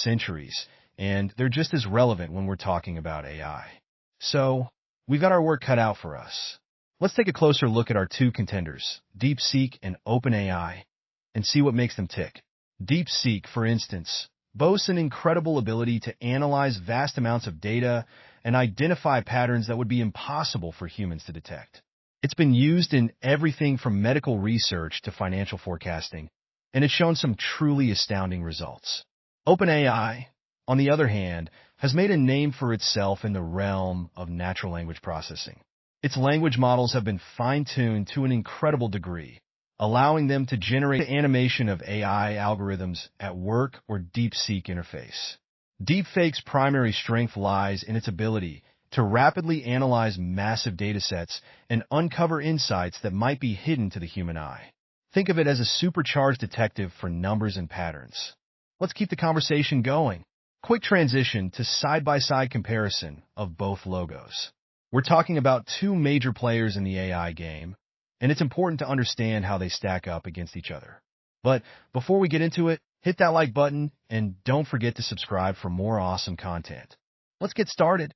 centuries, and they're just as relevant when we're talking about AI. So, we've got our work cut out for us. Let's take a closer look at our two contenders, DeepSeek and OpenAI, and see what makes them tick. DeepSeek, for instance, boasts an incredible ability to analyze vast amounts of data and identify patterns that would be impossible for humans to detect. It's been used in everything from medical research to financial forecasting, and it's shown some truly astounding results. OpenAI, on the other hand, has made a name for itself in the realm of natural language processing. Its language models have been fine-tuned to an incredible degree, allowing them to generate the animation of AI algorithms at work or DeepSeek interface. Deepfake's primary strength lies in its ability to rapidly analyze massive datasets and uncover insights that might be hidden to the human eye. Think of it as a supercharged detective for numbers and patterns. Let's keep the conversation going. Quick transition to side-by-side comparison of both logos. We're talking about two major players in the AI game, and it's important to understand how they stack up against each other. But before we get into it, hit that like button and don't forget to subscribe for more awesome content. Let's get started.